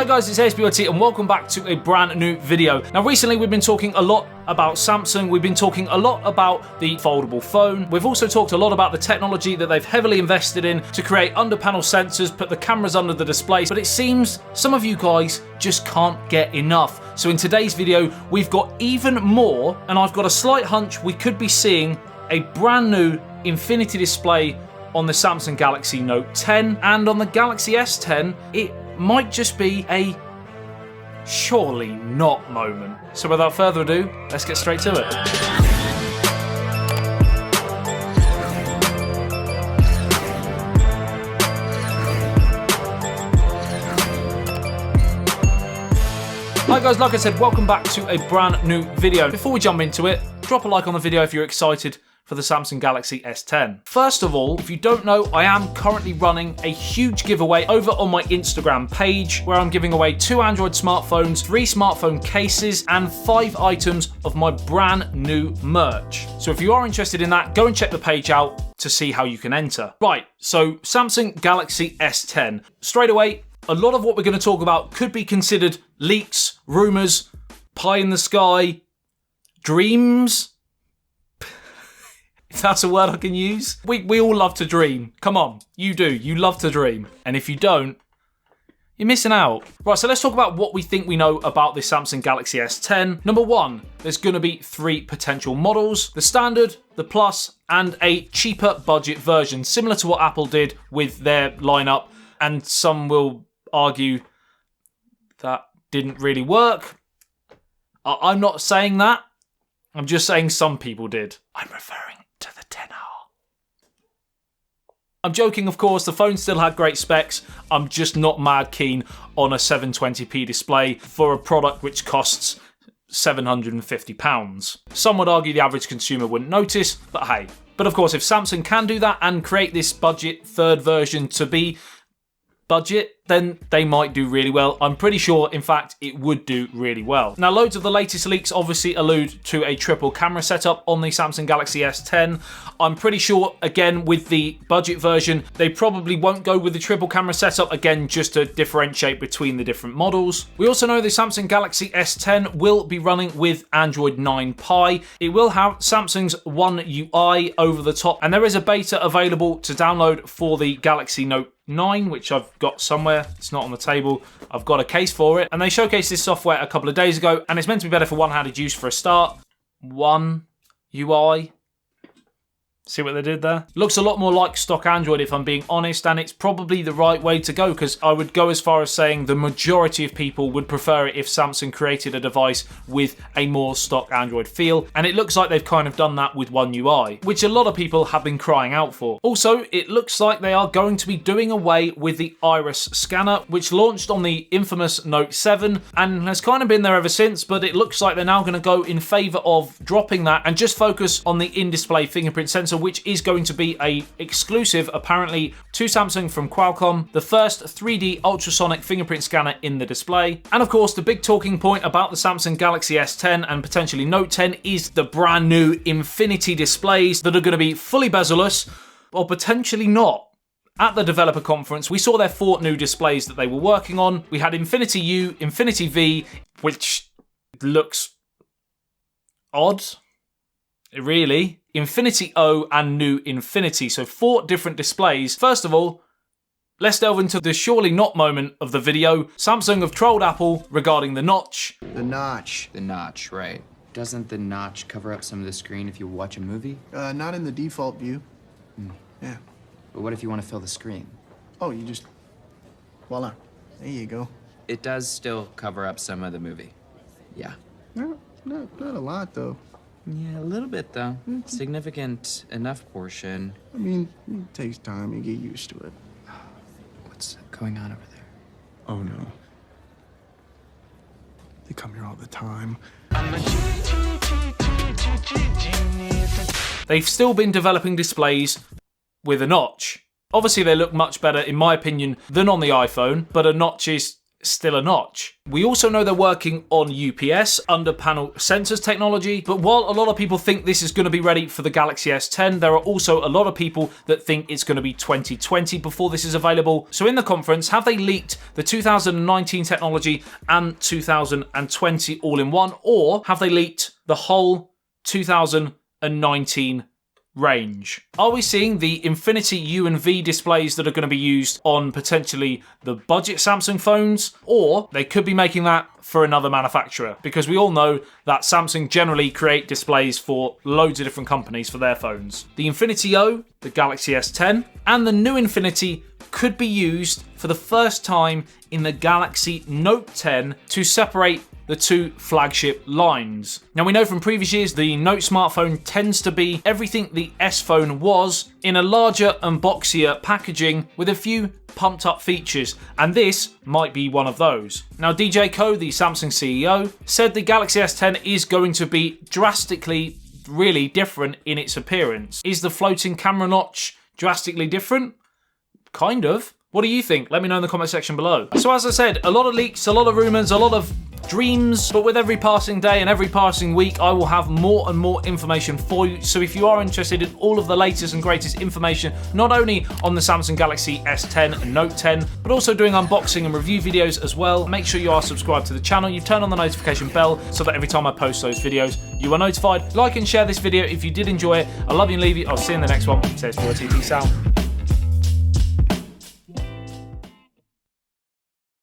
Hi guys, it's ASBYT and welcome back to a brand new video. Now recently we've been talking a lot about Samsung, we've been talking a lot about the foldable phone. We've also talked a lot about the technology that they've heavily invested in to create under-panel sensors, put the cameras under the display, but it seems some of you guys just can't get enough. So in today's video, we've got even more, and I've got a slight hunch we could be seeing a brand new infinity display on the Samsung Galaxy Note 10, and on the Galaxy S10, it might just be a surely not moment. So without further ado, let's get straight to it. Hi guys, like I said, welcome back to a brand new video. Before we jump into it, drop a like on the video if you're excited for the Samsung Galaxy S10. First of all, if you don't know, I am currently running a huge giveaway over on my Instagram page where I'm giving away 2 Android smartphones, 3 smartphone cases, and 5 items of my brand new merch. So if you are interested in that, go and check the page out to see how you can enter. Right, so Samsung Galaxy S10. Straight away, a lot of what we're going to talk about could be considered leaks, rumors, pie in the sky, dreams. If that's a word I can use. We all love to dream. Come on, you do. You love to dream. And if you don't, you're missing out. Right, so let's talk about what we think we know about this Samsung Galaxy S10. Number 1, there's going to be 3 potential models. The standard, the plus, and a cheaper budget version, similar to what Apple did with their lineup. And some will argue that didn't really work. I'm not saying that. I'm just saying some people did. I'm referring to the 10R. I'm joking, of course. The phone still had great specs. I'm just not mad keen on a 720p display for a product which costs £750. Some would argue the average consumer wouldn't notice, but hey. But of course, if Samsung can do that and create this budget third version to be budget, then they might do really well. I'm pretty sure, in fact, it would do really well. Now, loads of the latest leaks obviously allude to a triple camera setup on the Samsung Galaxy S10. I'm pretty sure, again, with the budget version, they probably won't go with the triple camera setup, again, just to differentiate between the different models. We also know the Samsung Galaxy S10 will be running with Android 9 Pie. It will have Samsung's One UI over the top, and there is a beta available to download for the Galaxy Note 9, which I've got somewhere. It's not on the table. I've got a case for it. And they showcased this software a couple of days ago, and it's meant to be better for one-handed use for a start. One UI. See what they did there? Looks a lot more like stock Android, if I'm being honest, and it's probably the right way to go, because I would go as far as saying the majority of people would prefer it if Samsung created a device with a more stock Android feel, and it looks like they've kind of done that with One UI, which a lot of people have been crying out for. Also, it looks like they are going to be doing away with the iris scanner, which launched on the infamous Note 7 and has kind of been there ever since, but it looks like they're now going to go in favour of dropping that and just focus on the in-display fingerprint sensor, which is going to be a exclusive, apparently, to Samsung from Qualcomm, the first 3D ultrasonic fingerprint scanner in the display. And of course, the big talking point about the Samsung Galaxy S10 and potentially Note 10 is the brand new infinity displays that are going to be fully bezel-less, or potentially not. At the developer conference, we saw their 4 new displays that they were working on. We had Infinity U, Infinity V, which looks odd, really. Infinity O and new Infinity. So 4 different displays. First of all, let's delve into the surely not moment of the video. Samsung have trolled Apple regarding the notch. The notch. The notch, right. Doesn't the notch cover up some of the screen if you watch a movie? Not in the default view. Yeah. But what if you want to fill the screen? Oh, you just... voila. There you go. It does still cover up some of the movie. Yeah. No, not a lot, though. Yeah, a little bit, though. Significant enough portion. I mean, it takes time. You get used to it. What's going on over there? Oh, no. They come here all the time. They've still been developing displays with a notch. Obviously, they look much better, in my opinion, than on the iPhone, but a notch is still a notch. We also know they're working on UPS, under panel sensors technology, but while a lot of people think this is going to be ready for the Galaxy S10, there are also a lot of people that think it's going to be 2020 before this is available. So in the conference, have they leaked the 2019 technology and 2020 all in one, or have they leaked the whole 2019 range? Are we seeing the Infinity U and V displays that are going to be used on potentially the budget Samsung phones, or they could be making that for another manufacturer? Because we all know that Samsung generally create displays for loads of different companies for their phones. The Infinity O, the Galaxy S10, and the new Infinity could be used for the first time in the Galaxy Note 10 to separate the two flagship lines. Now we know from previous years the Note smartphone tends to be everything the S phone was in a larger and boxier packaging with a few pumped up features, and this might be one of those. Now DJ Ko, the Samsung CEO, said the Galaxy S10 is going to be drastically really different in its appearance. Is the floating camera notch drastically different? Kind of. What do you think? Let me know in the comment section below. So as I said, a lot of leaks, a lot of rumors, a lot of dreams, but with every passing day and every passing week, I will have more and more information for you. So if you are interested in all of the latest and greatest information, not only on the Samsung Galaxy S10 and Note 10, but also doing unboxing and review videos as well, make sure you are subscribed to the channel. You've turned on the notification bell so that every time I post those videos, you are notified. Like and share this video if you did enjoy it. I love you and leave you. I'll see you in the next one. Says 4TT Sal.